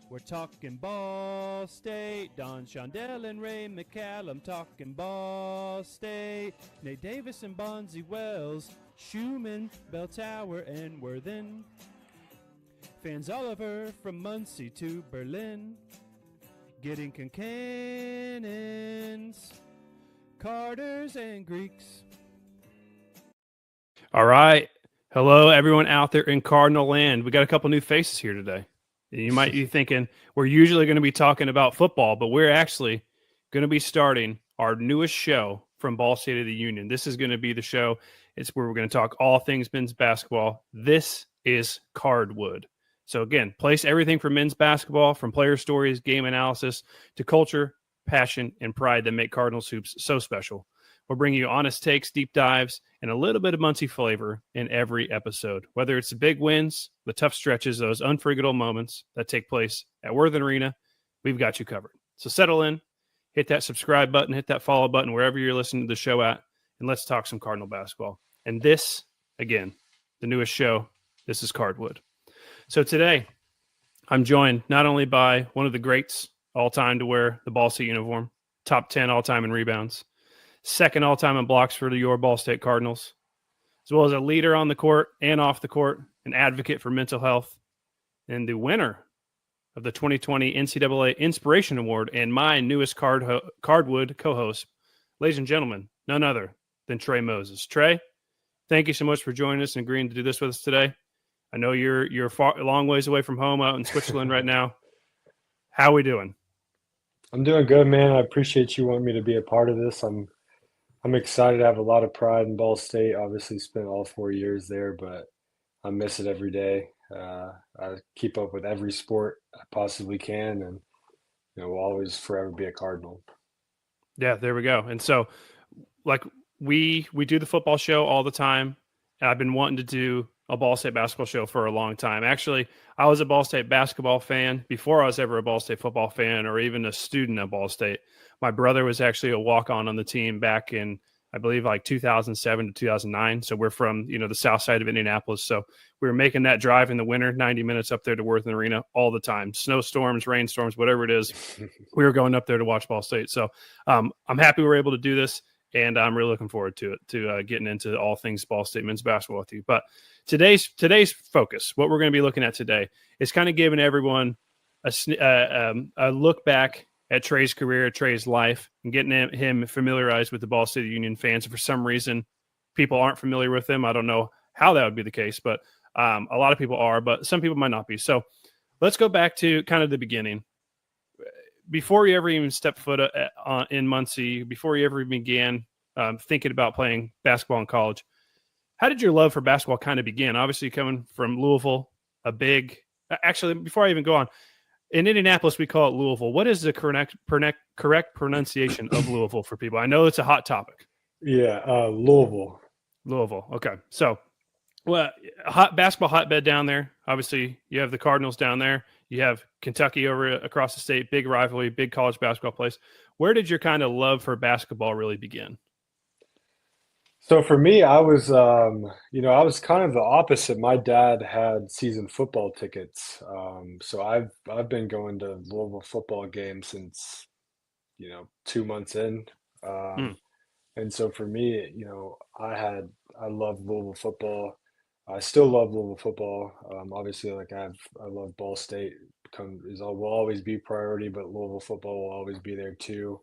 We're talking Ball State, Don Shondell and Ray McCallum talking Ball State, Nate Davis and Bonzi Wells, Schumann, Bell Tower and Worthen, Fans Oliver from Muncie to Berlin, getting Concannons, Carters and Greeks. All right. Hello, everyone out there in Cardinal land. We got a couple new faces here today. You might be thinking we're usually going to be talking about football, but we're actually going to be starting our newest show from Ball State of the Union. This is going to be the show. It's where we're going to talk all things men's basketball. This is Cardwood. So again, place everything from men's basketball, from player stories, game analysis, to culture, passion, and pride that make Cardinals hoops so special. We'll bring you honest takes, deep dives, and a little bit of Muncie flavor in every episode. Whether it's the big wins, the tough stretches, those unforgettable moments that take place at Worthen Arena, we've got you covered. So settle in, hit that subscribe button, hit that follow button wherever you're listening to the show at, and let's talk some Cardinal basketball. And this, again, the newest show, this is Cardwood. So today, I'm joined not only by one of the greats all time to wear the Ball State uniform, top 10 all time in rebounds, second all time in blocks for your Ball State Cardinals, as well as a leader on the court and off the court, an advocate for mental health, and the winner of the 2020 NCAA Inspiration Award, and my newest Cardwood co-host, ladies and gentlemen, none other than Trey Moses. Trey, thank you so much for joining us and agreeing to do this with us today. I know you're a long ways away from home out in Switzerland right now. How are we doing? I'm doing good, man. I appreciate you wanting me to be a part of this. I'm excited. I have a lot of pride in Ball State. Obviously, spent all 4 years there, but I miss it every day. I keep up with every sport I possibly can, and will always forever be a Cardinal. Yeah, there we go. And so, like we do the football show all the time, and I've been wanting to do a Ball State basketball show for a long time. Actually, I was a Ball State basketball fan before I was ever a Ball State football fan or even a student at Ball State. My brother was actually a walk-on the team back in, I believe, like 2007 to 2009. So we're from, the south side of Indianapolis. So we were making that drive in the winter, 90 minutes up there to Worthen Arena all the time. Snowstorms, rainstorms, whatever it is, we were going up there to watch Ball State. So I'm happy we're able to do this, and I'm really looking forward to it, to getting into all things Ball State men's basketball with you. But today's focus, what we're going to be looking at today, is kind of giving everyone a look back at Trey's career, Trey's life, and getting him familiarized with the Ball State Union fans. And for some reason, people aren't familiar with him. I don't know how that would be the case, but a lot of people are, but some people might not be. So let's go back to kind of the beginning. Before you ever even stepped foot in Muncie, before you ever began thinking about playing basketball in college, how did your love for basketball kind of begin? Obviously, coming from Louisville, actually, before I even go on, in Indianapolis, we call it Louisville. What is the correct pronunciation of Louisville for people? I know it's a hot topic. Yeah, Louisville. Louisville. Okay. So, basketball hotbed down there. Obviously, you have the Cardinals down there. You have Kentucky across the state, big rivalry, big college basketball place. Where did your kind of love for basketball really begin? So for me, I was, I was kind of the opposite. My dad had season football tickets, so I've been going to Louisville football games since, 2 months in, Mm. and so for me, I love Louisville football. I still love Louisville football. Obviously, like I love Ball State. Will always be priority, but Louisville football will always be there too.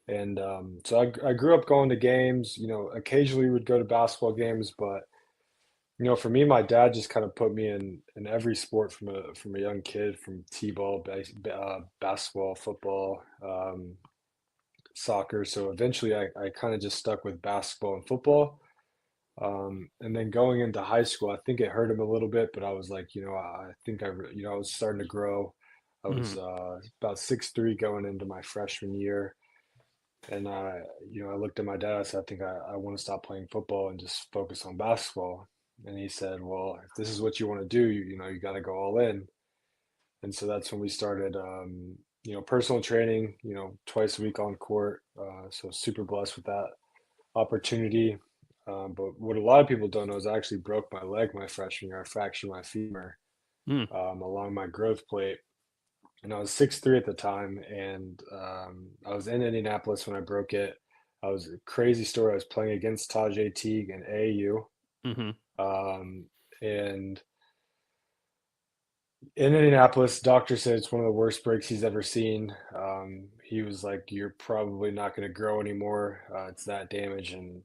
And so I grew up going to games, occasionally would go to basketball games, but for me, my dad just kind of put me in every sport from a young kid, from t-ball, basketball, football, soccer. So eventually I kind of just stuck with basketball and football. And then going into high school, I think it hurt him a little bit, but I was like, I think I was starting to grow. I was Mm. about 6'3" going into my freshman year. And I looked at my dad. I said, I think I want to stop playing football and just focus on basketball. And he said, well, if this is what you want to do, you got to go all in. And so that's when we started, personal training, twice a week on court. So super blessed with that opportunity. But what a lot of people don't know is I actually broke my leg my freshman year. I fractured my femur Mm. along my growth plate. and I was 6'3" at the time, and I was in Indianapolis when I broke it. I was a crazy story. I was playing against Tajay Teague in AAU, Hmm. um, and in Indianapolis, doctor said it's one of the worst breaks he's ever seen. He was like, "You're probably not going to grow anymore. It's that damage." And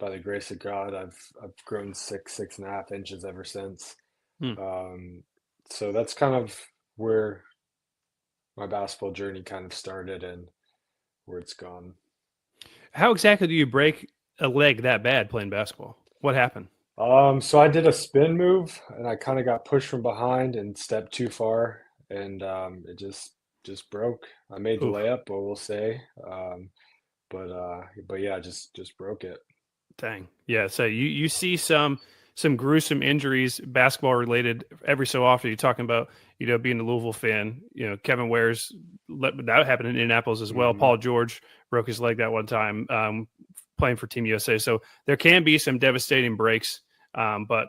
by the grace of God, I've grown 6.5 inches ever since. Hmm. Um, so that's kind of where my basketball journey kind of started and where it's gone. How exactly do you break a leg that bad playing basketball? What happened? So I did a spin move and I kind of got pushed from behind and stepped too far, and it just broke. I made the Oof. layup, but we'll say, but yeah, just broke it. Dang. Yeah. So you see some gruesome injuries, basketball related, every so often. You're talking about being a Louisville fan. Kevin Ware's that happened in Indianapolis as well. Hmm. Paul George broke his leg that one time playing for Team USA. So there can be some devastating breaks, but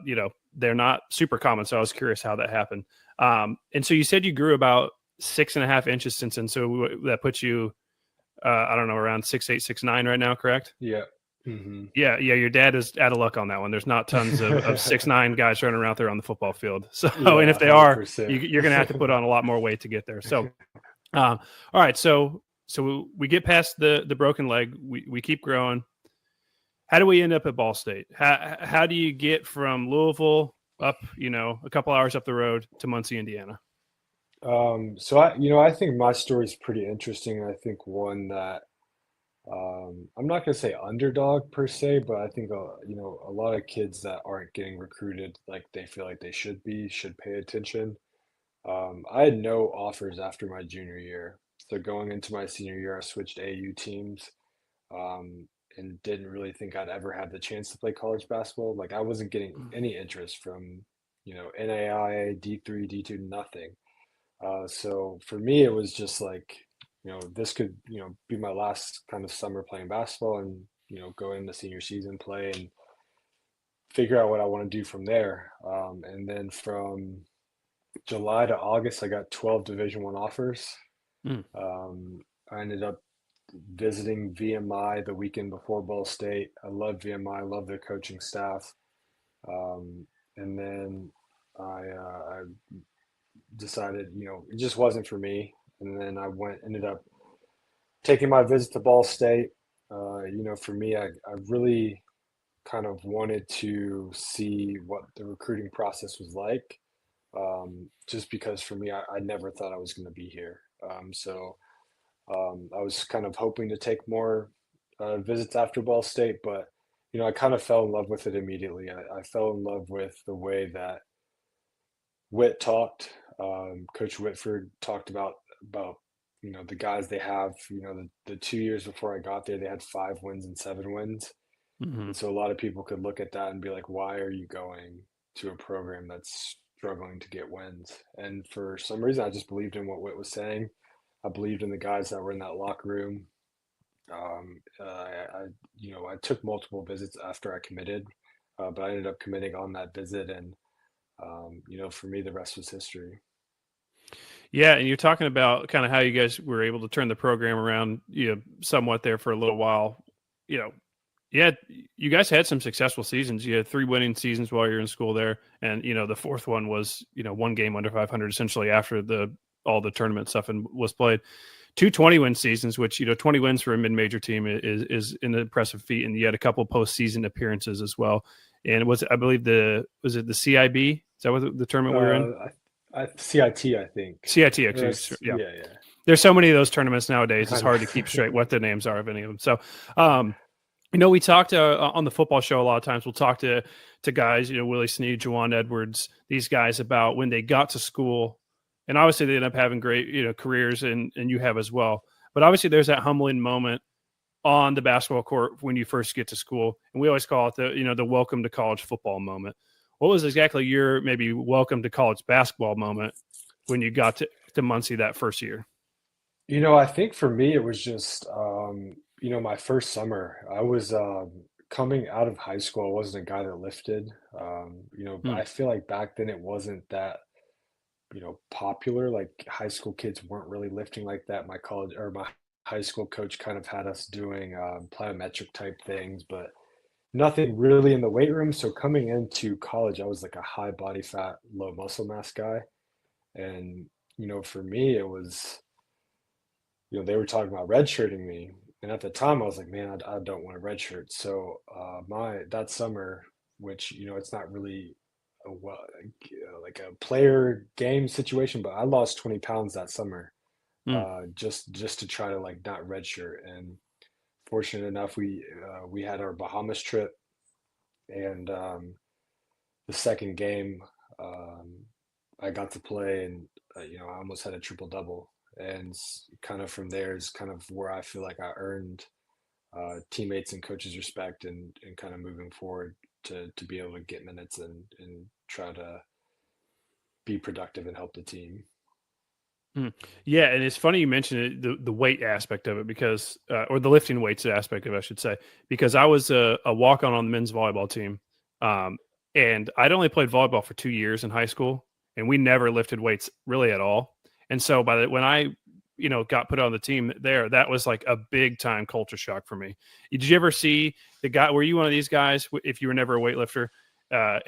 they're not super common. So I was curious how that happened. And so you said you grew about 6.5 inches since then. So that puts you, I don't know, around 6'8", 6'9" right now, correct? Yeah. Hmm. Yeah, yeah, your dad is out of luck on that one. There's not tons of 6'9" guys running around there on the football field. So, and Yeah, if they are, 100%. you're going to have to put on a lot more weight to get there. So, all right, so we get past the broken leg. We keep growing. How do we end up at Ball State? How do you get from Louisville up, a couple hours up the road to Muncie, Indiana? So I think my story is pretty interesting, and I think one that I'm not going to say underdog per se, but I think a lot of kids that aren't getting recruited like they feel like they should be should pay attention. I had no offers after my junior year, so going into my senior year, I switched AU teams, um, and didn't really think I'd ever have the chance to play college basketball. Like I wasn't getting any interest from NAIA, D3, D2, nothing. So for me, it was just like, this could, be my last kind of summer playing basketball and, go into senior season play and figure out what I want to do from there. And then from July to August, I got 12 Division I offers. Mm. Um, I ended up visiting VMI the weekend before Ball State. I love VMI, I love their coaching staff. And then I decided, it just wasn't for me. And then ended up taking my visit to Ball State. For me, I really kind of wanted to see what the recruiting process was like, just because for me, I never thought I was going to be here. I was kind of hoping to take more visits after Ball State, but I kind of fell in love with it immediately. I fell in love with the way that Whit talked. Coach Whitford talked about the guys they have. The 2 years before I got there, they had 5 wins and 7 wins, Hmm. and so a lot of people could look at that and be like, "Why are you going to a program that's struggling to get wins?" And for some reason, I just believed in what Whit was saying. I believed in the guys that were in that locker room. I took multiple visits after I committed, but I ended up committing on that visit, and for me, the rest was history. Yeah, and you're talking about kind of how you guys were able to turn the program around, somewhat there for a little while. You know, yeah, you guys had some successful seasons. You had 3 winning seasons while you're in school there, and the fourth one was one game under 500 essentially after the all the tournament stuff and was played. Two 20-win seasons, which 20 wins for a mid-major team is an impressive feat, and you had a couple postseason appearances as well. And I believe was it the CIB? Is that what the tournament we were in? CIT, I think. CIT, Or actually. Yeah. yeah, There's so many of those tournaments nowadays. yeah. It's I know. hard to keep straight what the names are of any of them. So, we talked on the football show a lot of times. We'll talk to guys, Willie Snead, Jawan Edwards, these guys about when they got to school, and obviously they end up having great careers, and you have as well. But obviously there's that humbling moment on the basketball court when you first get to school, and we always call it the welcome to college football moment. What was exactly your maybe welcome to college basketball moment when you got to Muncie that first year? I think for me, it was just, my first summer. I was coming out of high school. I wasn't a guy that lifted. Hmm. I feel like back then it wasn't that popular. Like high school kids weren't really lifting like that. My high school coach kind of had us doing plyometric type things, but nothing really in the weight room. So coming into college, I was like a high body fat, low muscle mass guy. And, for me, it was, they were talking about redshirting me. And at the time, I was like, man, I don't want a redshirt. So that summer, which, it's not really like a player game situation, but I lost 20 pounds that summer Mm. just to try to like not redshirt. And fortunate enough, we had our Bahamas trip, and the second game, um, I got to play, and I almost had a triple double. And kind of from there is kind of where I feel like I earned teammates and coaches' respect, and kind of moving forward to be able to get minutes and try to be productive and help the team. Mm. Yeah, and it's funny you mentioned it, the weight aspect of it, because or the lifting weights aspect of it, I should say, because I was a walk-on the men's volleyball team, and I'd only played volleyball for 2 years in high school, and we never lifted weights really at all. And so when I got put on the team there, that was like a big time culture shock for me. Did you ever see the guy? Were you one of these guys? If you were never a weightlifter,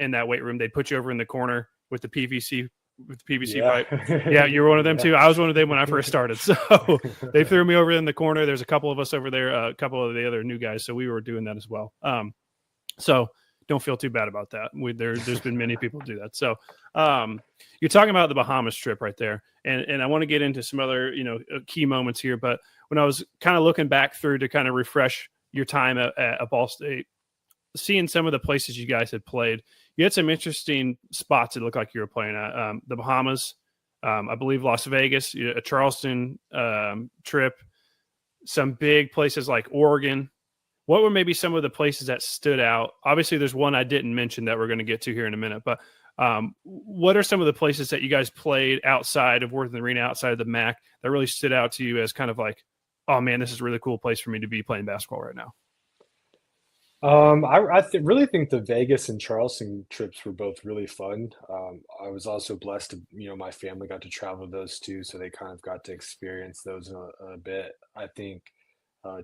in that weight room, they'd put you over in the corner with the PVC Yeah. pipe. Yeah, you were one of them Yeah. too. I was one of them when I first started. So they threw me over in the corner. There's a couple of us over there, a couple of the other new guys. So we were doing that as well. So don't feel too bad about that. There's been many people do that. So you're talking about the Bahamas trip right there. And I want to get into some other, key moments here. But when I was kind of looking back through to kind of refresh your time at Ball State, seeing some of the places you guys had played, you had some interesting spots that looked like you were playing at. The Bahamas, I believe Las Vegas, a Charleston trip, some big places like Oregon. What were maybe some of the places that stood out? Obviously, there's one I didn't mention that we're going to get to here in a minute, but what are some of the places that you guys played outside of Worthing Arena, outside of the MAC, that really stood out to you as kind of like, oh man, this is a really cool place for me to be playing basketball right now? Really think the Vegas and Charleston trips were both really fun. I was also blessed to, my family got to travel those two, so they kind of got to experience those a bit. I think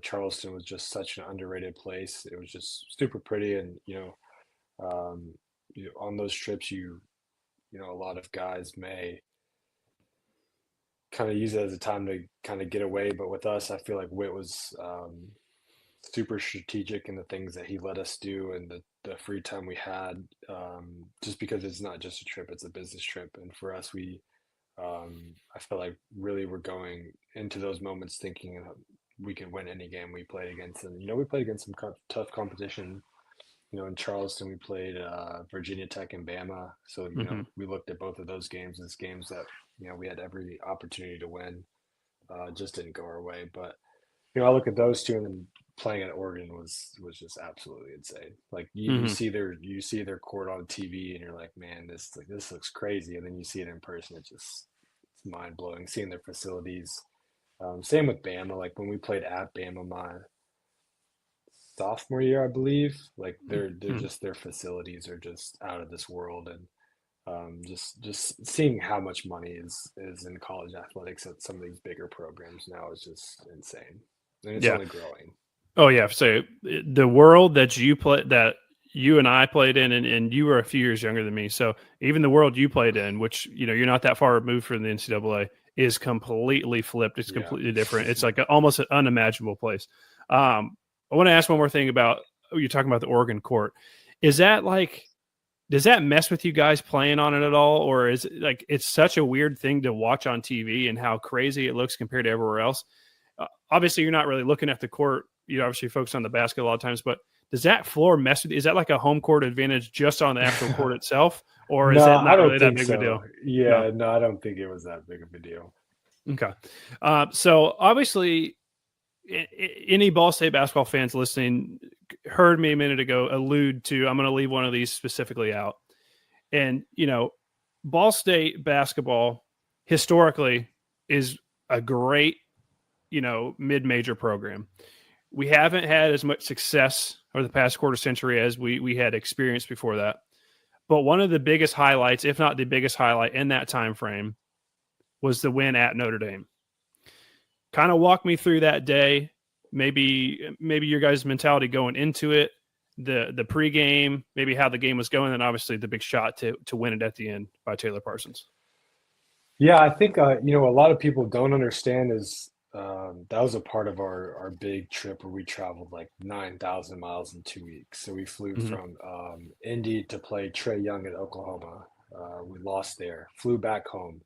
Charleston was just such an underrated place. It was just super pretty, and on those trips, a lot of guys may kind of use it as a time to kind of get away, but with us, I feel like Whit was super strategic in the things that he let us do, and the free time we had, just because it's not just a trip, it's a business trip. And for us, I feel like really we're going into those moments thinking we can win any game we played against. And, we played against some tough competition. In Charleston, we played Virginia Tech and Bama. So, Mm-hmm. we looked at both of those games as games that, we had every opportunity to win. Just didn't go our way. But, I look at those two, and then playing at Oregon was just absolutely insane. Like you Mm-hmm. see their court on TV, and you're like, man, this looks crazy. And then you see it in person, it's mind blowing. Seeing their facilities. Same with Bama. Like when we played at Bama my sophomore year, I believe. Like they're Mm-hmm. just their facilities are just out of this world, and just seeing how much money is in college athletics at some of these bigger programs now is just insane, and it's Yeah. only growing. Oh yeah. So the world that you and I played in, and you were a few years younger than me. So even the world you played in, which, you're not that far removed from the NCAA, is completely flipped. It's Yeah. completely different. It's like almost an unimaginable place. I want to ask one more thing about, you're talking about the Oregon court. Is that like, does that mess with you guys playing on it at all? Or is it like, it's such a weird thing to watch on TV and how crazy it looks compared to everywhere else? Obviously you're not really looking at the court. You obviously focus on the basket a lot of times, but does that floor mess with you? Is that like a home court advantage just on the actual court itself? Or is No, that I not don't really that think big of a so. deal? No. Yeah, no, I don't think it was that big of a deal. Okay. So obviously any Ball State basketball fans listening heard me a minute ago allude to, I'm going to leave one of these specifically out. And, Ball State basketball historically is a great, mid-major program. We haven't had as much success over the past quarter century as we had experienced before that. But one of the biggest highlights, if not the biggest highlight in that time frame, was the win at Notre Dame. Kind of walk me through that day, maybe your guys' mentality going into it, the pregame, maybe how the game was going, and obviously the big shot to win it at the end by Taylor Parsons. Yeah, I think a lot of people don't understand is that was a part of our big trip where we traveled like 9,000 miles in 2 weeks. So we flew from Indy to play Trey Young at Oklahoma. We lost there. Flew back home.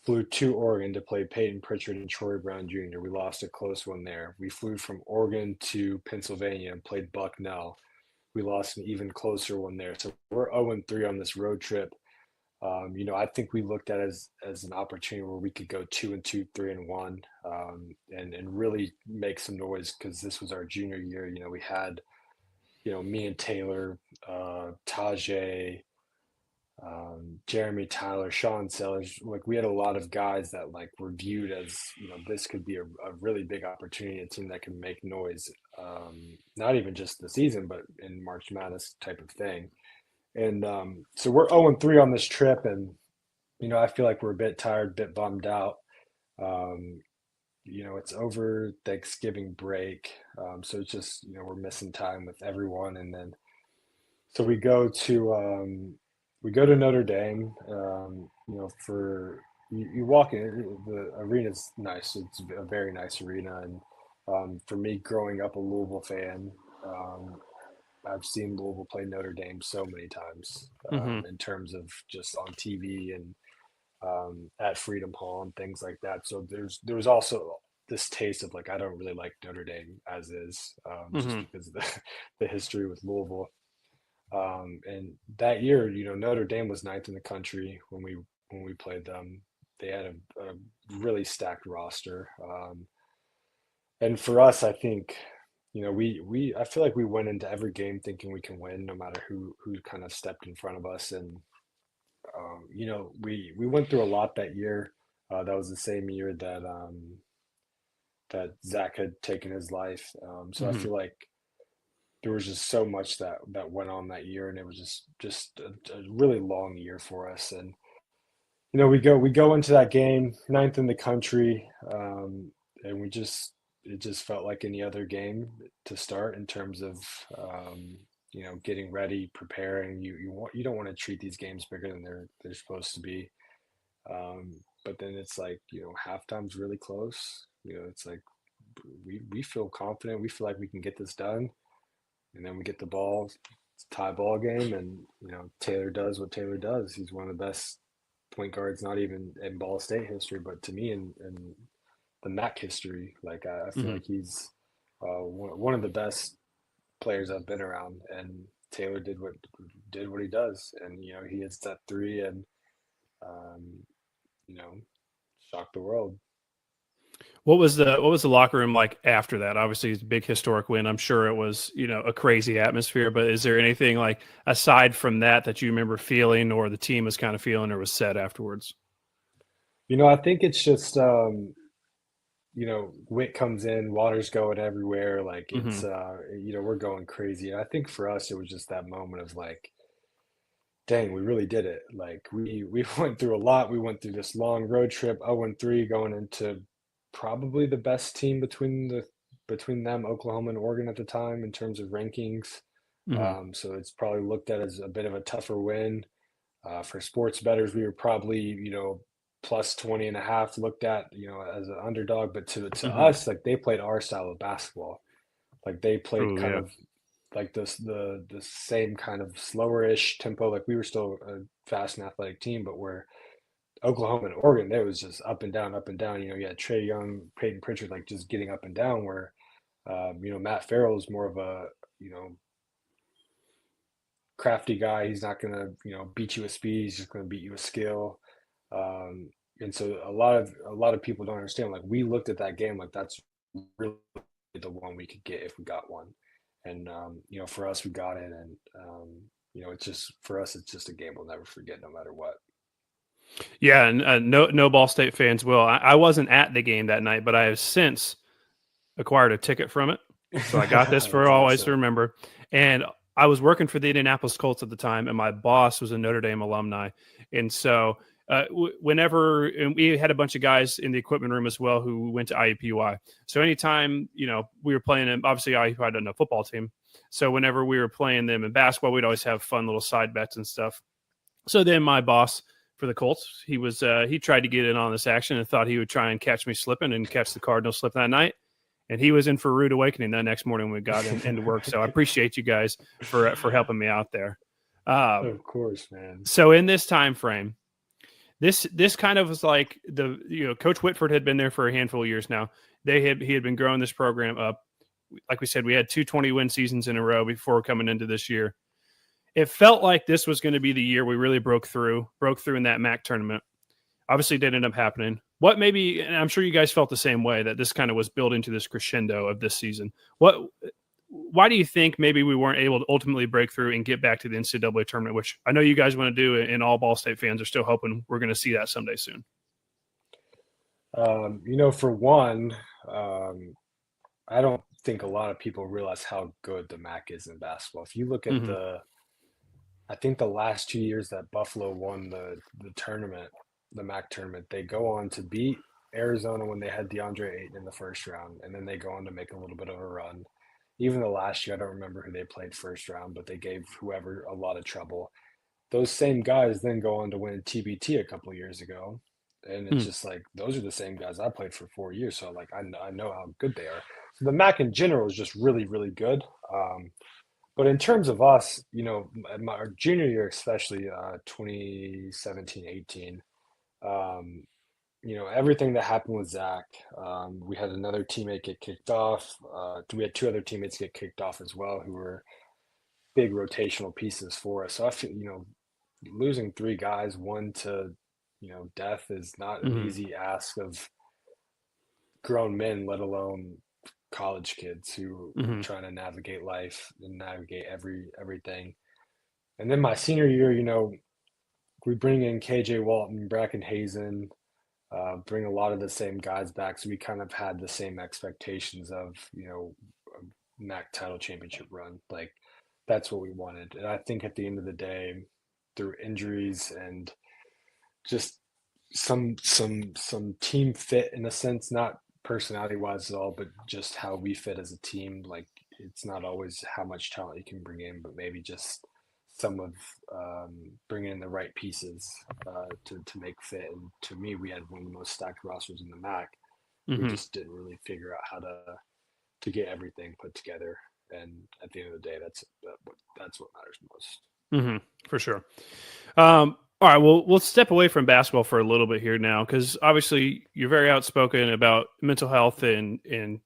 Flew to Oregon to play Peyton Pritchard and Troy Brown Jr. We lost a close one there. We flew from Oregon to Pennsylvania and played Bucknell. We lost an even closer one there. So we're 0-3 on this road trip. I think we looked at it as an opportunity where we could go 2-2, 3-1, and really make some noise because this was our junior year. We had, me and Taylor, Tajay, Jeremy Tyler, Sean Sellers. Like we had a lot of guys that like were viewed as, this could be a really big opportunity, a team that can make noise, not even just the season, but in March Madness type of thing. And so we're 0-3 on this trip, and I feel like we're a bit tired, a bit bummed out. It's over Thanksgiving break, so it's just we're missing time with everyone, and then so we go to Notre Dame. For you walk in, the arena's nice. It's a very nice arena, and for me, growing up a Louisville fan. I've seen Louisville play Notre Dame so many times in terms of just on TV and at Freedom Hall and things like that. So there was also this taste of like I don't really like Notre Dame as is, just because of the history with Louisville. And that year, Notre Dame was ninth in the country when we played them. They had a really stacked roster, and for us, I think. I feel like we went into every game thinking we can win no matter who kind of stepped in front of us. And, we went through a lot that year. That was the same year that Zach had taken his life. So I feel like there was just so much that went on that year, and it was just a really long year for us. And, we go into that game, ninth in the country, and it just felt like any other game to start in terms of getting ready, preparing. You don't want to treat these games bigger than they're supposed to be. But then it's like halftime's really close. It's like we feel confident. We feel like we can get this done, and then we get the ball. It's a tie ball game, and Taylor does what Taylor does. He's one of the best point guards, not even in Ball State history, but to me in the MAC history. Like I feel like he's one of the best players I've been around, and Taylor did what he does, and he hits that three, and shocked the world. What was the locker room like after that? Obviously, it's a big historic win. I'm sure it was a crazy atmosphere. But is there anything like aside from that you remember feeling, or the team was kind of feeling, or was said afterwards? I think it's just Witt comes in, water's going everywhere. Like it's, we're going crazy. And I think for us, it was just that moment of like, dang, we really did it. Like we went through a lot. We went through this long road trip, 0-3, going into probably the best team between them, Oklahoma and Oregon at the time in terms of rankings. So it's probably looked at as a bit of a tougher win. For sports bettors, we were probably, plus 20.5 looked at, as an underdog, but to us, like they played our style of basketball. Like they played of like the same kind of slower-ish tempo. Like we were still a fast and athletic team, but where Oklahoma and Oregon, there was just up and down, up and down. You had Trey Young, Peyton Pritchard, like just getting up and down, where Matt Farrell is more of a crafty guy. He's not gonna beat you with speed. He's just gonna beat you with skill. And so a lot of people don't understand. Like we looked at that game like that's really the one we could get if we got one. And for us, we got it. And it's just for us, it's just a game we'll never forget, no matter what. Yeah, and no Ball State fans will. I wasn't at the game that night, but I have since acquired a ticket from it, so I got this for always to remember. And I was working for the Indianapolis Colts at the time, and my boss was a Notre Dame alumni, and so whenever and we had a bunch of guys in the equipment room as well who went to IUPUI. So anytime we were playing them, obviously IUPUI didn't have a football team. So whenever we were playing them in basketball, we'd always have fun little side bets and stuff. So then my boss for the Colts, he tried to get in on this action and thought he would try and catch me slipping and catch the Cardinal slip that night. And he was in for a rude awakening that next morning when we got into work. So I appreciate you guys for helping me out there. Of course, man. So in this time frame, this kind of was like Coach Whitford had been there for a handful of years now. He had been growing this program up. Like we said, we had 220-win seasons in a row before coming into this year. It felt like this was going to be the year we really broke through in that MAC tournament. Obviously, it didn't end up happening. What maybe, and I'm sure you guys felt the same way, that this kind of was built into this crescendo of this season. Why do you think maybe we weren't able to ultimately break through and get back to the NCAA tournament, which I know you guys want to do, and all Ball State fans are still hoping we're going to see that someday soon? For one, I don't think a lot of people realize how good the MAC is in basketball. If you look at I think the last 2 years that Buffalo won the tournament, the MAC tournament, they go on to beat Arizona when they had DeAndre Ayton in the first round, and then they go on to make a little bit of a run. Even the last year, I don't remember who they played first round, but they gave whoever a lot of trouble. Those same guys then go on to win TBT a couple of years ago. And it's just like, those are the same guys I played for 4 years. So, like, I know how good they are. So the MAC in general is just really, really good. But in terms of us, our junior year, especially 2017-18, everything that happened with Zach, we had another teammate get kicked off. We had two other teammates get kicked off as well who were big rotational pieces for us. So I feel, losing three guys, one to, death is not an easy ask of grown men, let alone college kids who are trying to navigate life and navigate everything. And then my senior year, we bring in KJ Walton, Bracken Hazen, bring a lot of the same guys back. So we kind of had the same expectations of, a MAC title championship run. Like, that's what we wanted. And I think at the end of the day, through injuries and just some team fit in a sense, not personality wise at all, but just how we fit as a team. Like, it's not always how much talent you can bring in, but maybe just some of bringing in the right pieces to make fit. And to me, we had one of the most stacked rosters in the MAC. We just didn't really figure out how to get everything put together. And at the end of the day, that's what matters most. For sure. All right, well, we'll step away from basketball for a little bit here now, because obviously you're very outspoken about mental health and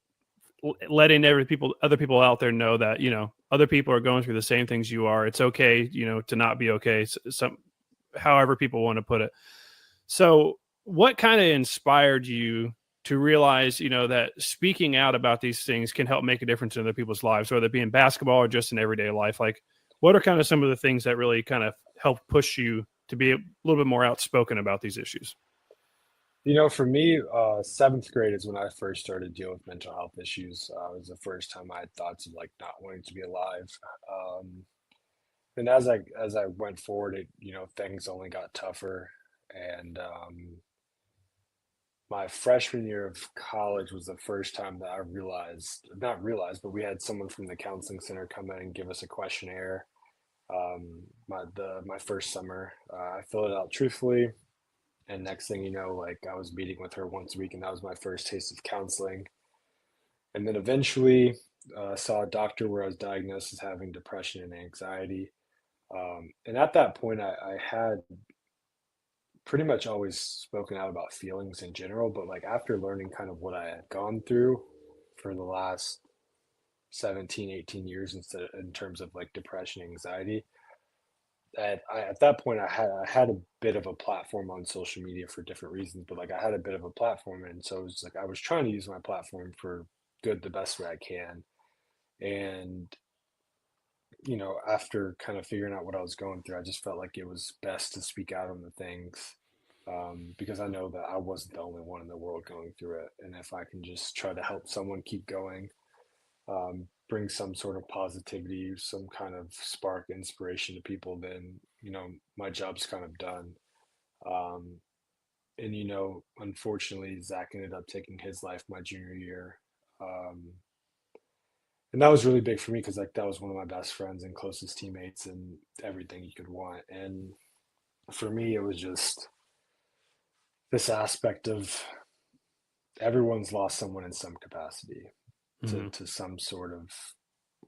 letting other people out there know that other people are going through the same things you are. It's okay, to not be okay. However people want to put it. So, what kind of inspired you to realize, that speaking out about these things can help make a difference in other people's lives, whether it be in basketball or just in everyday life? Like, what are kind of some of the things that really kind of help push you to be a little bit more outspoken about these issues? For me, seventh grade is when I first started dealing with mental health issues. It was the first time I had thoughts of like not wanting to be alive. And as I went forward, things only got tougher. And my freshman year of college was the first time that I not realized, but we had someone from the counseling center come in and give us a questionnaire. My first summer, I filled it out truthfully, and next thing you know, like, I was meeting with her once a week, and that was my first taste of counseling. And then eventually, saw a doctor where I was diagnosed as having depression and anxiety. And at that point, I had pretty much always spoken out about feelings in general, but like after learning kind of what I had gone through for the last 17, 18 years in terms of like depression, anxiety, at that point I had a bit of a platform on social media for different reasons, but like I had a bit of a platform, and so it was like I was trying to use my platform for good the best way I can. And after kind of figuring out what I was going through, I just felt like it was best to speak out on the things, because I know that I wasn't the only one in the world going through it. And if I can just try to help someone keep going, bring some sort of positivity, some kind of spark inspiration to people, then, my job's kind of done. Um, and, unfortunately, Zach ended up taking his life my junior year. Um, and that was really big for me because like that was one of my best friends and closest teammates and everything you could want. And for me, it was just this aspect of everyone's lost someone in some capacity Hmm. to some sort of,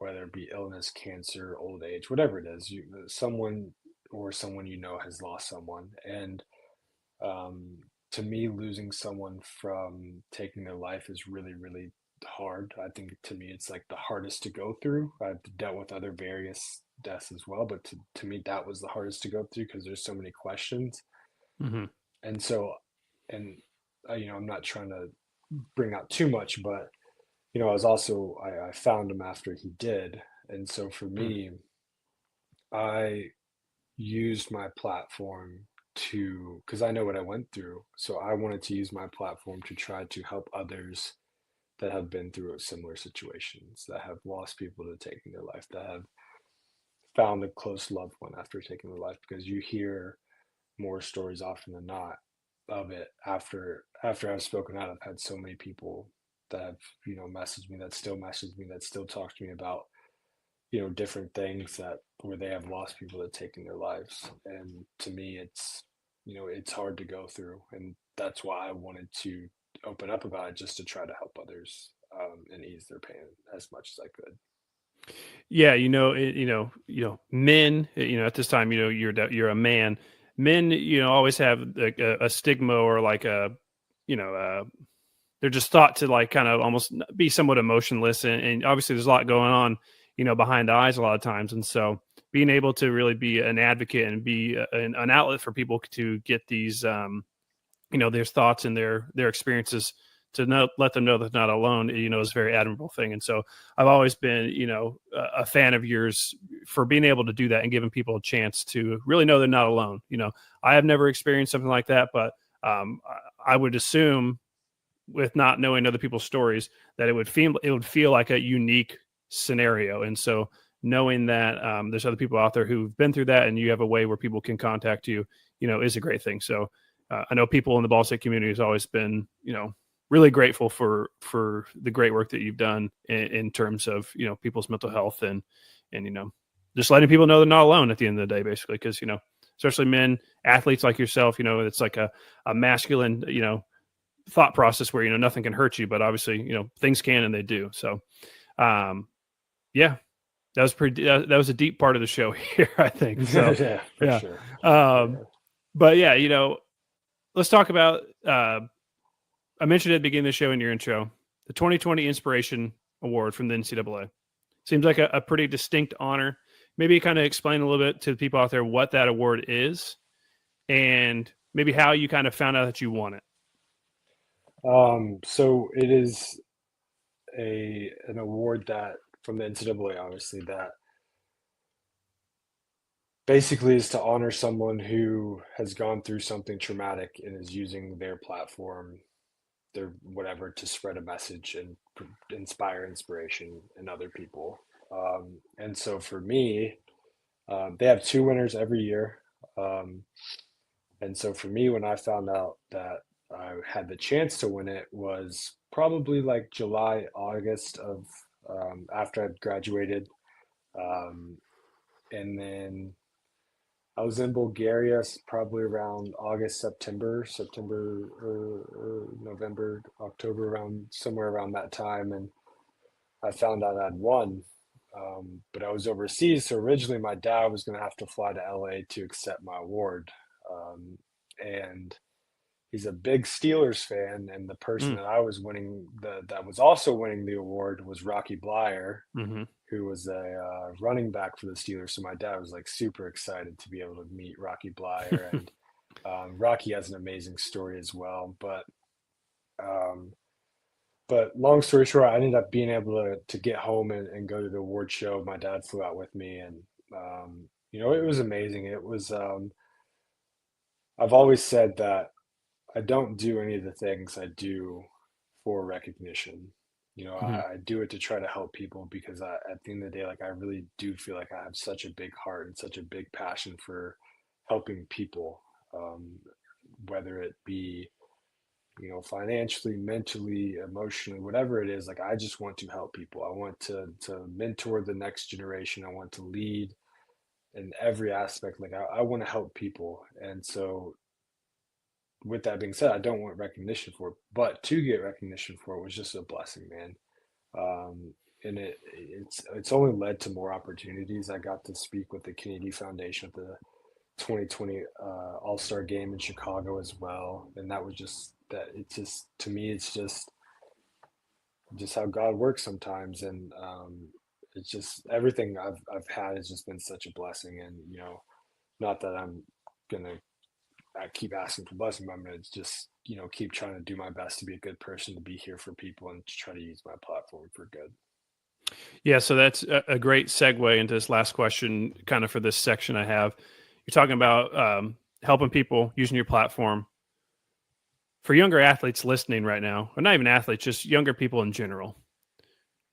whether it be illness, cancer, old age, whatever it is, someone or someone has lost someone. And um, to me, losing someone from taking their life is really, really hard. I think to me, it's like the hardest to go through. I've dealt with other various deaths as well, but to me, that was the hardest to go through because there's so many questions. Hmm. And so, and I'm not trying to bring out too much, but I was also I found him after he did, and so for me, I used my platform to, because I know what I went through, so I wanted to use my platform to try to help others that have been through similar situations, that have lost people to taking their life, that have found a close loved one after taking their life, because you hear more stories often than not of it after I've spoken out. I've had so many people that have messaged me, that still message me, that still talk to me about different things that where they have lost people that taken their lives. And to me, it's hard to go through, and that's why I wanted to open up about it, just to try to help others, and ease their pain as much as I could. Yeah, men, at this time, you're a man. Men, always have like a stigma or like you know, uh, they're just thought to like kind of almost be somewhat emotionless, and obviously there's a lot going on, behind the eyes a lot of times, and so being able to really be an advocate and be an outlet for people to get these, their thoughts and their experiences, to not let them know that they're not alone, is a very admirable thing. And so I've always been, a fan of yours for being able to do that and giving people a chance to really know they're not alone. I have never experienced something like that, but I would assume, with not knowing other people's stories, that it would feel like a unique scenario. And so knowing that there's other people out there who've been through that, and you have a way where people can contact you, is a great thing. So I know people in the Ball State community has always been, really grateful for the great work that you've done in terms of, people's mental health, and just letting people know they're not alone at the end of the day, basically, because especially men athletes like yourself, it's like a masculine, thought process where nothing can hurt you, but obviously things can, and they do. So um yeah, that was pretty that was a deep part of the show here, I think. So Yeah, for yeah. sure. um Yeah. but yeah, let's talk about I mentioned at the beginning of the show in your intro, the 2020 Inspiration Award from the NCAA. Seems like a pretty distinct honor. Maybe kind of explain a little bit to the people out there what that award is, and maybe how you kind of found out that you won it. So it is an award that from the NCAA, obviously, that basically is to honor someone who has gone through something traumatic and is using their platform, their whatever, to spread a message and inspire inspiration in other people. And so for me, they have two winners every year. Um, and so for me, when I found out that I had the chance to win it, was probably like July, August of, after I'd graduated. Um, and then I was in Bulgaria probably around August, September or November, October, around somewhere around that time, and I found out I'd won. But I was overseas, so originally my dad was going to have to fly to LA to accept my award, and he's a big Steelers fan, and the person Mm. that I was winning that was also winning the award was Rocky Blyer, Hmm. who was a running back for the Steelers. So my dad was like super excited to be able to meet Rocky Blyer, and Rocky has an amazing story as well. Um, but long story short, I ended up being able to get home and go to the award show. My dad flew out with me, and it was amazing. It was. I've always said that I don't do any of the things I do for recognition. Hmm. I do it to try to help people because at the end of the day, like I really do feel like I have such a big heart and such a big passion for helping people, um, whether it be, financially, mentally, emotionally, whatever it is. Like I just want to help people. I want to mentor the next generation. I want to lead in every aspect. Like I want to help people. And so with that being said, I don't want recognition for it, but to get recognition for it was just a blessing, man. And it's only led to more opportunities. I got to speak with the Kennedy Foundation at the 2020 All-Star game in Chicago as well, and that was just that. It's just to me, it's just how God works sometimes, and it's just everything I've had has just been such a blessing. And not that I'm gonna I keep asking for blessing, but I'm gonna just keep trying to do my best to be a good person, to be here for people, and to try to use my platform for good. Yeah, so that's a great segue into this last question, kind of for this section I have. You're talking about helping people using your platform. For younger athletes listening right now, or not even athletes, just younger people in general,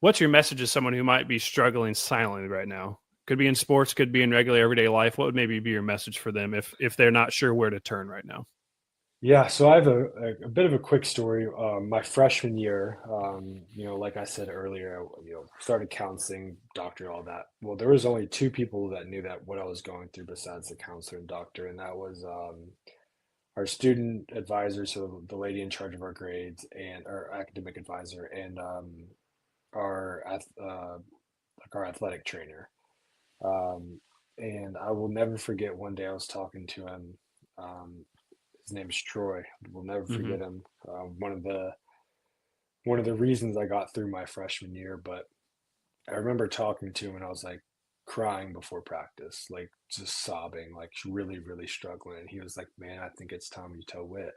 what's your message to someone who might be struggling silently right now? Could be in sports, could be in regular everyday life. What would maybe be your message for them if they're not sure where to turn right now? Yeah, so I have a bit of a quick story. My freshman year, like I said earlier, started counseling, doctor, all that. Well, there was only two people that knew that what I was going through besides the counselor and doctor, and that was our student advisor, so the lady in charge of our grades, and our academic advisor, and our like our athletic trainer. Um, and I will never forget one day I was talking to him. Um, his name is Troy. We'll never Hmm. forget him. One of the reasons I got through my freshman year, but I remember talking to him and I was like crying before practice, like just sobbing, like really, really struggling. And he was like, "Man, I think it's time you tell Whit."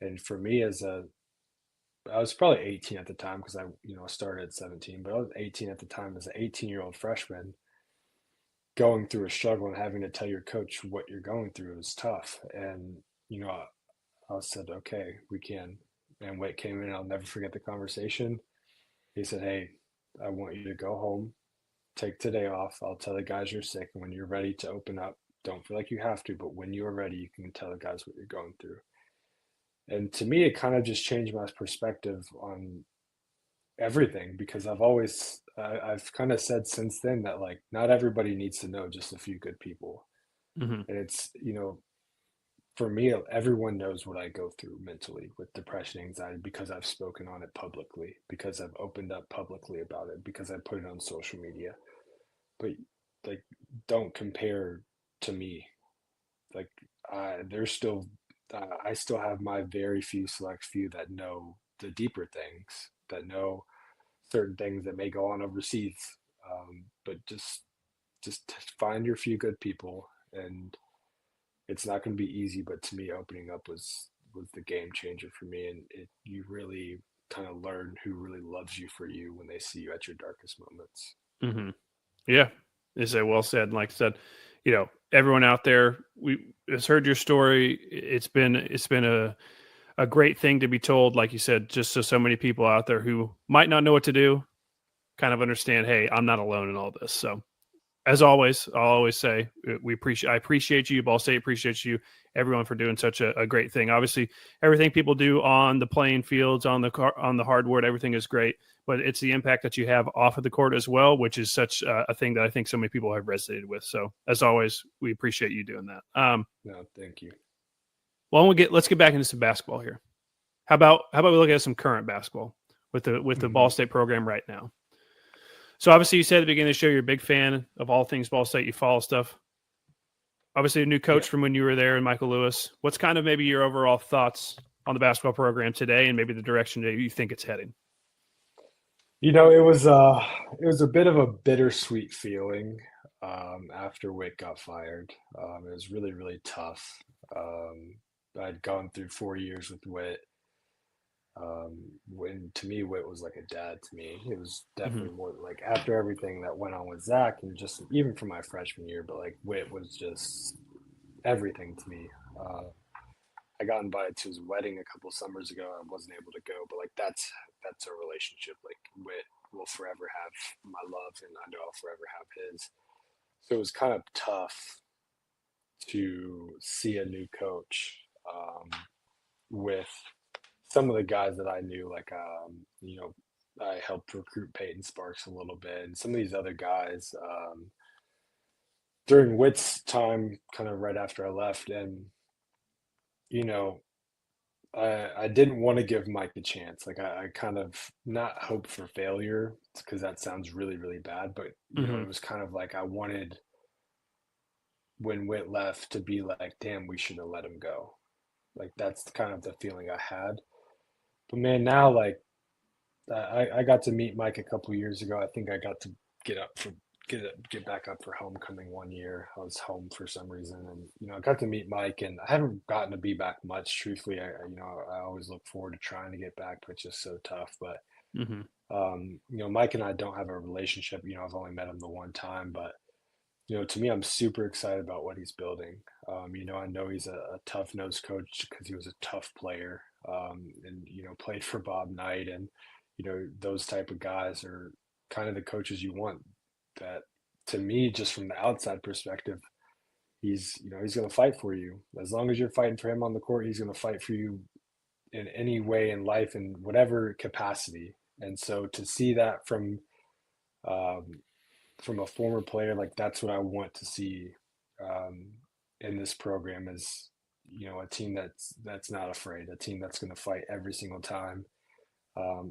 And for me, I was probably 18 at the time because I started at 17, but I was 18 at the time as an 18-year-old freshman going through a struggle and having to tell your coach what you're going through is tough. And, you know, I said, okay, we can. And Whit came in. I'll never forget the conversation. He said, "Hey, I want you to go home, take today off. I'll tell the guys you're sick. And when you're ready to open up, don't feel like you have to, but when you are ready, you can tell the guys what you're going through." And to me, it kind of just changed my perspective on everything because I've kind of said since then that like not everybody needs to know, just a few good people. Hmm. And it's, for me, everyone knows what I go through mentally with depression, anxiety, because I've spoken on it publicly, because I've opened up publicly about it, because I put it on social media. But like, don't compare to me. Like, there's still, I still have my very few select few that know the deeper things, that know certain things that may go on overseas. But just find your few good people, and it's not going to be easy. But to me, opening up was the game changer for me, and you really kind of learn who really loves you for you when they see you at your darkest moments. Hmm. Yeah, is a well said. Like I said, everyone out there, we has heard your story. It's been a great thing to be told. Like you said, just so many people out there who might not know what to do, kind of understand. Hey, I'm not alone in all this. So as always, I'll always say I appreciate you, Ball State appreciates you, everyone for doing such a great thing. Obviously, everything people do on the playing fields, on the hardwood, everything is great, but it's the impact that you have off of the court as well, which is such a thing that I think so many people have resonated with. So as always, we appreciate you doing that. No, thank you. Well, let's get back into some basketball here. How about we look at some current basketball with the Ball Hmm. State program right now? So obviously, you said at the beginning of the show you're a big fan of all things Ball State. You follow stuff. Obviously, a new Yeah. coach from when you were there, and Michael Lewis. What's kind of maybe your overall thoughts on the basketball program today, and maybe the direction that you think it's heading? It was a bit of a bittersweet feeling after Wick got fired. It was really, really tough. Um, I'd gone through 4 years with Witt. When to me, Witt was like a dad to me. It was Hmm. definitely more like after everything that went on with Zach, and just even from my freshman year, but like Witt was just everything to me. I got invited to his wedding a couple summers ago. I wasn't able to go, but like that's a relationship. Like Whit will forever have my love, and I know I'll forever have his. So it was kind of tough to see a new coach with some of the guys that I knew, like I helped recruit Peyton Sparks a little bit, and some of these other guys during Witt's time, kind of right after I left, and you know, I didn't want to give Mike a chance. Like I kind of not hope for failure because that sounds really really bad, but Mm-hmm. it was kind of like I wanted when Witt left to be like, damn, we should have let him go. Like that's kind of the feeling I had. But man, now like I got to meet Mike a couple years ago. I think I got to get up for get back up for homecoming one year. I was home for some reason, and I got to meet Mike, and I haven't gotten to be back much. Truthfully, I always look forward to trying to get back, but it's just so tough. But Mm-hmm. Mike and I don't have a relationship. I've only met him the one time, but to me, I'm super excited about what he's building. I know he's a tough nosed coach because he was a tough player, and played for Bob Knight, and those type of guys are kind of the coaches you want. That to me, just from the outside perspective, he's going to fight for you as long as you're fighting for him on the court. He's going to fight for you in any way in life in whatever capacity. And so to see that um, from a former player, like that's what I want to see um, in this program is a team that's not afraid, a team that's going to fight every single time,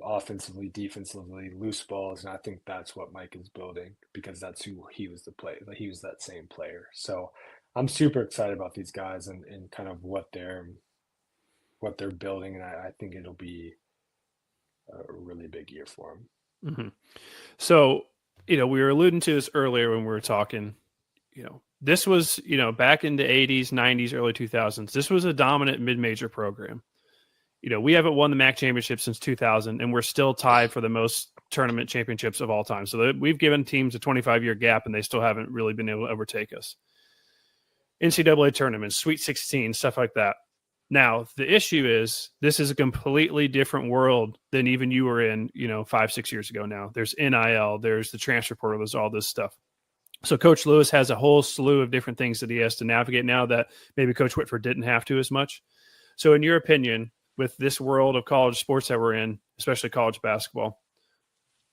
offensively, defensively, loose balls, and I think that's what Mike is building because that's who he was he was that same player. So I'm super excited about these guys and kind of what they're building, and I think it'll be a really big year for them. Mm-hmm. So, we were alluding to this earlier when we were talking, this was, back in the 80s, 90s, early 2000s, this was a dominant mid-major program. We haven't won the MAC championship since 2000, and we're still tied for the most tournament championships of all time. So we've given teams a 25-year gap, and they still haven't really been able to overtake us. NCAA tournaments, Sweet 16, stuff like that. Now, the issue is this is a completely different world than even you were in, 5-6 years ago now. There's NIL, there's the transfer portal, there's all this stuff. So Coach Lewis has a whole slew of different things that he has to navigate now that maybe Coach Whitford didn't have to as much. So in your opinion, with this world of college sports that we're in, especially college basketball,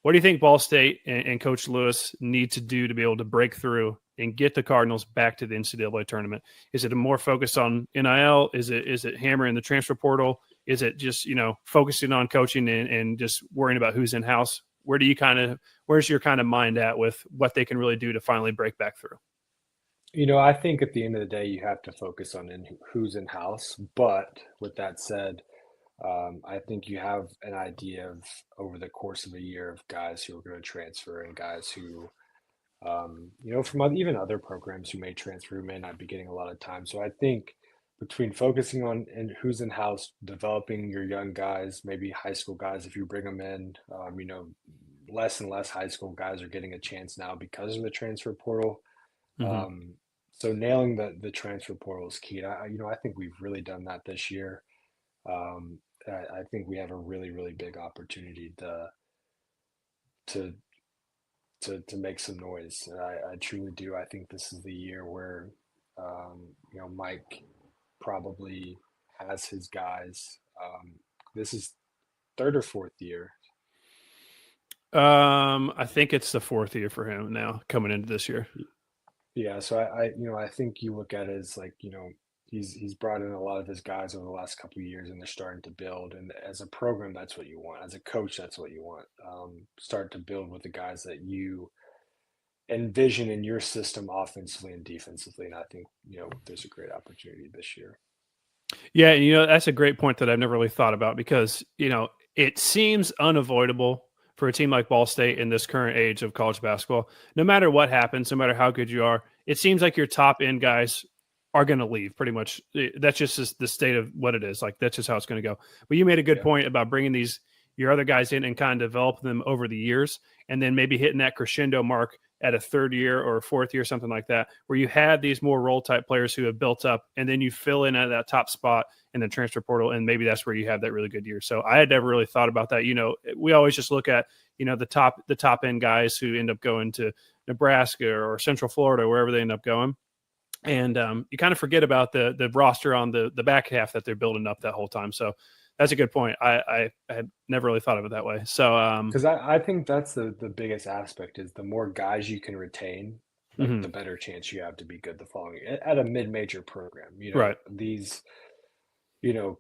what do you think Ball State and Coach Lewis need to do to be able to break through and get the Cardinals back to the NCAA tournament? Is it a more focus on NIL? Is it hammering the transfer portal? Is it just, focusing on coaching and just worrying about who's in house? Where's your kind of mind at with what they can really do to finally break back through? I think at the end of the day, you have to focus on who's in house. But with that said, I think you have an idea of over the course of a year of guys who are going to transfer and guys who, from even other programs who may transfer, who may not be getting a lot of time. So I think between focusing on and who's in house, developing your young guys, maybe high school guys, if you bring them in, less and less high school guys are getting a chance now because of the transfer portal. Mm-hmm. So nailing the transfer portal is key. I think we've really done that this year. I think we have a really, really big opportunity to make some noise. And I truly do. I think this is the year where, Mike probably has his guys. This is third or fourth year. I think it's the fourth year for him now coming into this year. Yeah. So I think you look at it as like, he's brought in a lot of his guys over the last couple of years, and they're starting to build. And as a program, that's what you want. As a coach, that's what you want. Start to build with the guys that you envision in your system offensively and defensively. And I think, there's a great opportunity this year. Yeah, that's a great point that I've never really thought about because, it seems unavoidable for a team like Ball State in this current age of college basketball. No matter what happens, no matter how good you are, it seems like your top end guys are going to leave pretty much. That's just the state of what it is. Like, that's just how it's going to go. But you made a good point about bringing your other guys in and kind of develop them over the years, and then maybe hitting that crescendo mark at a third year or a fourth year, something like that, where you had these more role type players who have built up, and then you fill in at that top spot in the transfer portal, and maybe that's where you have that really good year. So I had never really thought about that. We always just look at the top end guys who end up going to Nebraska or Central Florida, wherever they end up going. And you kind of forget about the roster on the back half that they're building up that whole time. So that's a good point. I had never really thought of it that way. So Because I think that's the biggest aspect is the more guys you can retain, like mhm, the better chance you have to be good the following at a mid-major program. right. These,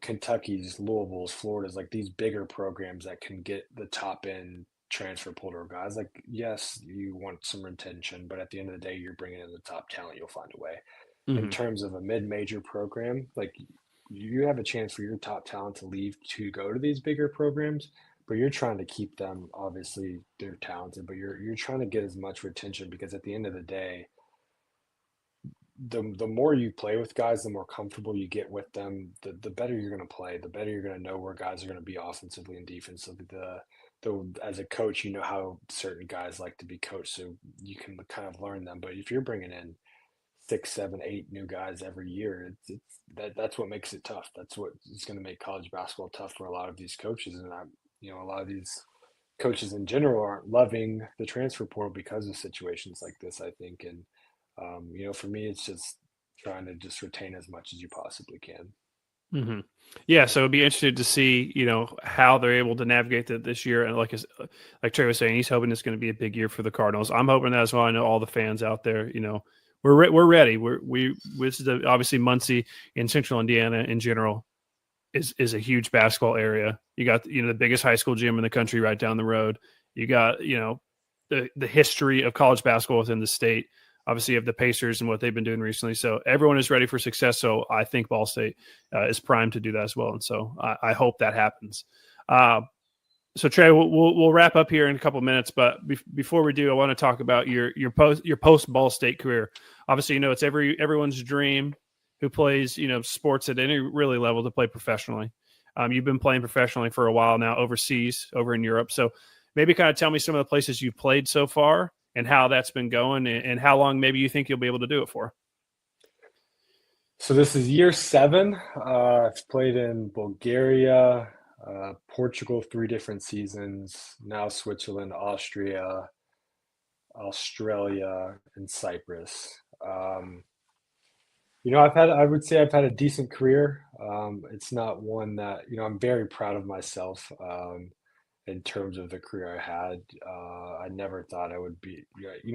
Kentucky's, Louisville's, Florida's, like these bigger programs that can get the top end transfer portal guys. Like, yes, you want some retention, but at the end of the day, you're bringing in the top talent. You'll find a way. In Hmm. terms of a mid-major program, like you have a chance for your top talent to leave to go to these bigger programs, but you're trying to keep them. Obviously, they're talented, but you're trying to get as much retention because at the end of the day, the more you play with guys, the more comfortable you get with them, the better you're going to play, the better you're going to know where guys are going to be offensively and defensively. The as a coach, you know how certain guys like to be coached, so you can kind of learn them. But if you're bringing in six, seven, eight new guys every year, that's what makes it tough. That's what is going to make college basketball tough for a lot of these coaches, and a lot of these coaches in general aren't loving the transfer portal because of situations like this. I think, and for me, it's just trying to just retain as much as you possibly can. Hmm. Yeah, so it'd be interesting to see, how they're able to navigate that this year. And like Trey was saying, he's hoping it's going to be a big year for the Cardinals. I'm hoping that as well. I know all the fans out there, we're ready. This is obviously Muncie in Central Indiana in general is a huge basketball area. You got the biggest high school gym in the country right down the road. You got the history of college basketball within the state. Obviously, you have the Pacers and what they've been doing recently. So everyone is ready for success. So I think Ball State is primed to do that as well. And so I hope that happens. So Trey, we'll wrap up here in a couple of minutes. But before we do, I want to talk about your post Ball State career. Obviously, it's everyone's dream who plays sports at any really level to play professionally. You've been playing professionally for a while now overseas, over in Europe. So maybe kind of tell me some of the places you've played so far and how that's been going and how long maybe you think you'll be able to do it for. So this is year 7. I've played in Bulgaria, Portugal 3 different seasons, now Switzerland, Austria, Australia, and Cyprus. I would say I've had a decent career. It's not one that, I'm very proud of myself in terms of the career I had. I never thought I would be,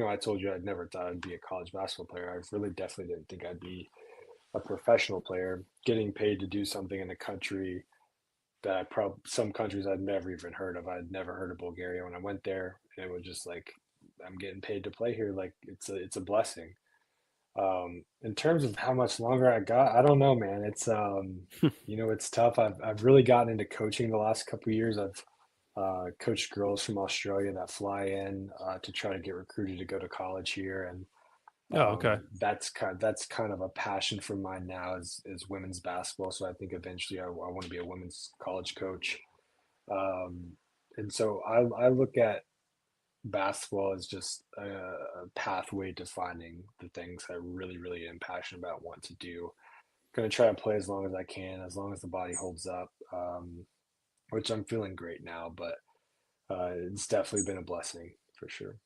I told you I never thought I'd be a college basketball player. I really definitely didn't think I'd be a professional player, getting paid to do something in a country that some countries I'd never even heard of. I'd never heard of Bulgaria when I went there, and it was just like I'm getting paid to play here. Like it's a blessing. In terms of how much longer I got, I don't know, man. It's tough. I've really gotten into coaching the last couple of years. I've coached girls from Australia that fly in to try to get recruited to go to college here, and Oh, okay. that's kind of a passion for mine now is women's basketball. So I think eventually I want to be a women's college coach. Um, and so I look at basketball as just a pathway to finding the things I really, really am passionate about, want to do. Going to try to play as long as I can, as long as the body holds up, which I'm feeling great now, but it's definitely been a blessing for sure.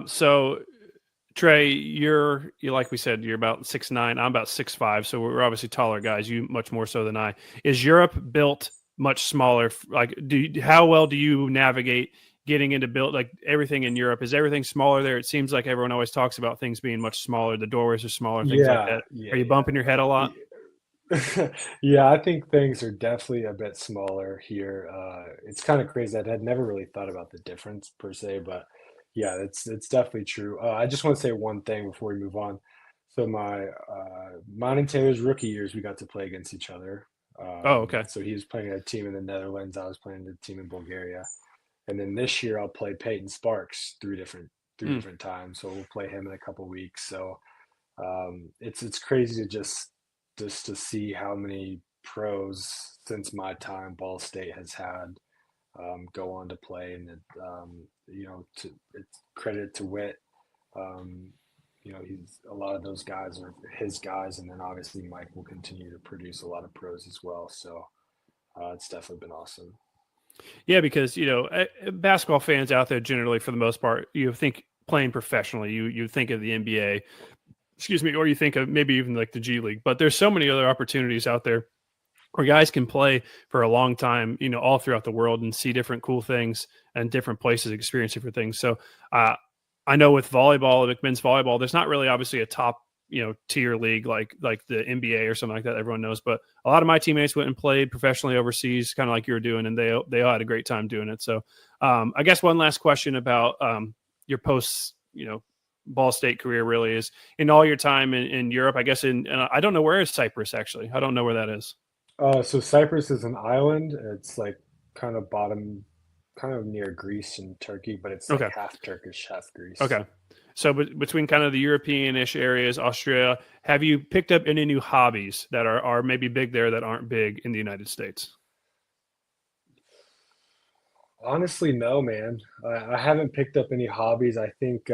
So Trey, you like we said, you're about 6'9". I'm about 6'5", so we're obviously taller guys. You much more so than I. Is Europe built much smaller? Like, how well do you navigate getting into build like everything in Europe? Is everything smaller there? It seems like everyone always talks about things being much smaller. The doorways are smaller, things like Yeah, that. yeah, Are you yeah. bumping your head a lot? Yeah, I think things are definitely a bit smaller here. It's kind of crazy. I had never really thought about the difference per se, but yeah, it's definitely true. I just want to say one thing before we move on. So mine and Taylor's rookie years, we got to play against each other. Oh, okay. So he was playing a team in the Netherlands. I was playing a team in Bulgaria, and then this year I'll play Peyton Sparks three Mm, different times. So we'll play him in a couple weeks. So it's crazy to just to see how many pros since my time Ball State has had. go on to play. And it's credit to Witt. Um, he's a lot of those guys are his guys, and then obviously Mike will continue to produce a lot of pros as well. So it's definitely been awesome. Yeah, because basketball fans out there generally, for the most part, you think playing professionally, you think of the NBA, excuse me, or you think of maybe even like the G League. But there's so many other opportunities out there where guys can play for a long time, all throughout the world and see different cool things and different places, experience different things. So uh, I know with volleyball, like men's volleyball, there's not really obviously a top, tier league like the NBA or something like that everyone knows. But a lot of my teammates went and played professionally overseas, kind of like you were doing, and they all had a great time doing it. So I guess one last question about your post, Ball State career really is in all your time in Europe. I guess I don't know where is Cyprus actually. I don't know where that is. So Cyprus is an island. It's like kind of bottom, kind of near Greece and Turkey, but it's like Okay. half Turkish, half Greece. Okay. So between kind of the European-ish areas, Austria, have you picked up any new hobbies that are maybe big there that aren't big in the United States? Honestly, no, man. I haven't picked up any hobbies. I think,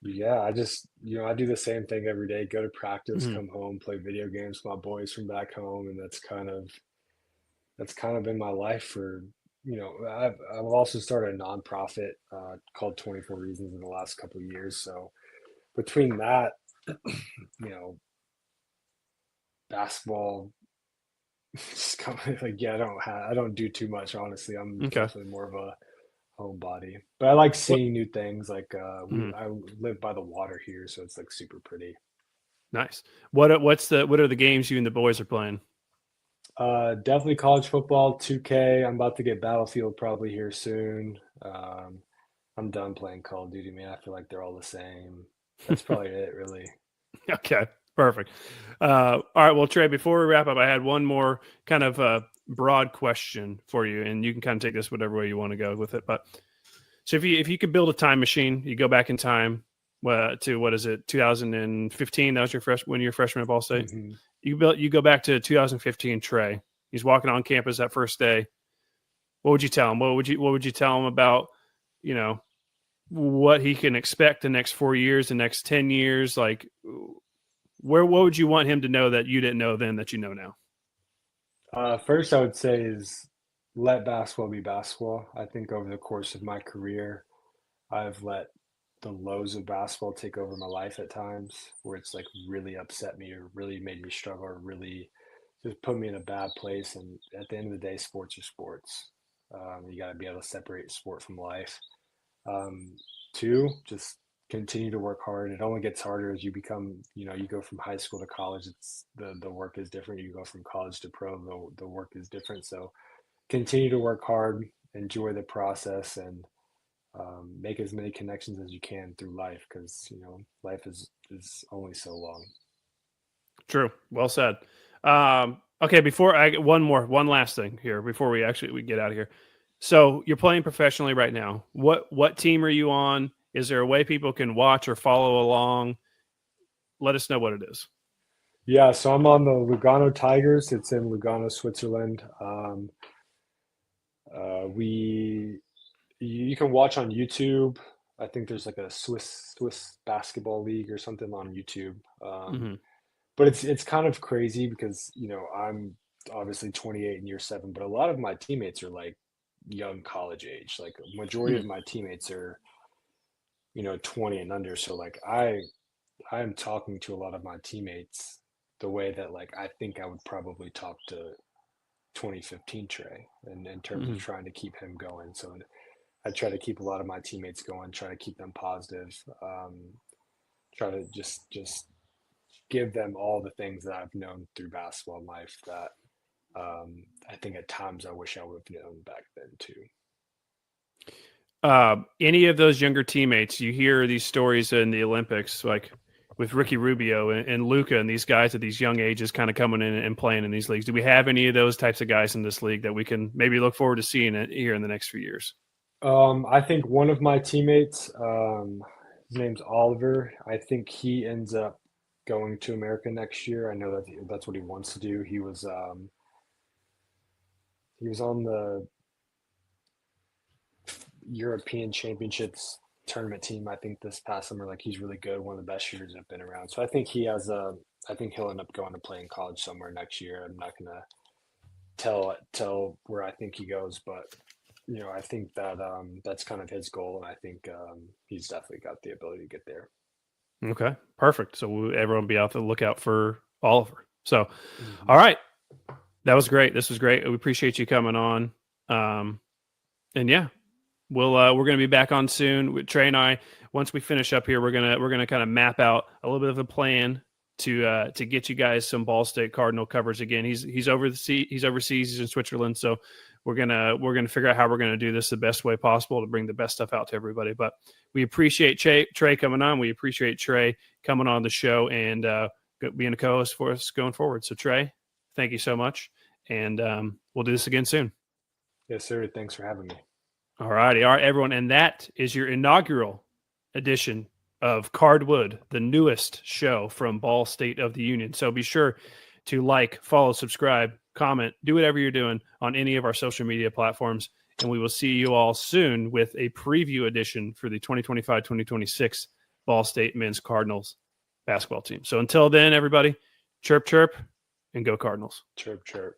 yeah, I do the same thing every day. Go to practice, Mhm. come home, play video games with my boys from back home, and that's kind of been my life for, I've also started a nonprofit called 24 Reasons in the last couple of years. So between that, you know, basketball, just kind of like, yeah, I don't do too much, honestly. I'm Okay. definitely more of a homebody, but I like What? seeing new things. Like Mhm. I live by the water here, so it's like super pretty. Nice. What are the games you and the boys are playing? Definitely college football, 2K. I'm about to get Battlefield probably here soon. I'm done playing Call of Duty, man. I feel like they're all the same. That's probably it, really. Okay, perfect. All right, well, Trey, before we wrap up, I had one more kind of broad question for you, and you can kind of take this whatever way you want to go with it. But so if you could build a time machine, you go back in time to what is it, 2015? That was your when you're a freshman at Ball State. Hmm. You go back to 2015. Trey, he's walking on campus that first day. What would you tell him? What would you tell him about you know what he can expect the next 4 years, the next 10 years? Like, what would you want him to know that you didn't know then that you know now? First, I would say is let basketball be basketball. I think over the course of my career, I've let the lows of basketball take over my life at times, where it's like really upset me or really made me struggle or really just put me in a bad place. And at the end of the day, sports are sports. You got to be able to separate sport from life. Um, Two, just continue to work hard. It only gets harder as you become, you go from high school to college. It's the work is different. You go from college to pro, the work is different. So continue to work hard, enjoy the process, and make as many connections as you can through life, because life is only so long. True. Well said. Okay, before I get one last thing here before we get out of here. So you're playing professionally right now. What team are you on? Is there a way people can watch or follow along? Let us know what it is. Yeah, so I'm on the Lugano Tigers. It's in Lugano, Switzerland. We you can watch on YouTube. I think there's like a Swiss basketball league or something on YouTube. Hmm. But it's kind of crazy because I'm obviously 28 in year seven, but a lot of my teammates are like young college age. Like majority Hmm. of my teammates are 20 and under. So like I am talking to a lot of my teammates the way that like I think I would probably talk to 2015 Trey, and in terms of Hmm. trying to keep him going. So I try to keep a lot of my teammates going, try to keep them positive, try to just give them all the things that I've known through basketball life that I think at times I wish I would have known back then too. Any of those younger teammates, you hear these stories in the Olympics, like with Ricky Rubio and Luca and these guys at these young ages kind of coming in and playing in these leagues. Do we have any of those types of guys in this league that we can maybe look forward to seeing it here in the next few years? I think one of my teammates, his name's Oliver. I think he ends up going to America next year. I know that that's what he wants to do. He was on the European Championships tournament team, I think, this past summer. Like, he's really good, one of the best shooters I've been around. So I think I think he'll end up going to play in college somewhere next year. I'm not gonna tell where I think he goes, but I think that that's kind of his goal, and I think he's definitely got the ability to get there. Okay, perfect. So everyone be out the lookout for Oliver. So, Mm-hmm. all right, that was great. This was great. We appreciate you coming on. And yeah, we're gonna be back on soon with Trey and I. Once we finish up here, we're gonna kind of map out a little bit of a plan to get you guys some Ball State Cardinal coverage again. He's overseas. He's in Switzerland, so we're gonna figure out how we're gonna do this the best way possible to bring the best stuff out to everybody. But we appreciate Trey coming on. We appreciate Trey coming on the show and being a co-host for us going forward. So Trey, thank you so much, and we'll do this again soon. Yes, sir. Thanks for having me. All righty, all right, everyone, and that is your inaugural edition of Cardwood, the newest show from Ball State of the Union. So be sure to like, follow, subscribe, comment, do whatever you're doing on any of our social media platforms. And we will see you all soon with a preview edition for the 2025-2026 Ball State men's Cardinals basketball team. So until then, everybody, chirp, chirp, and go Cardinals. Chirp, chirp.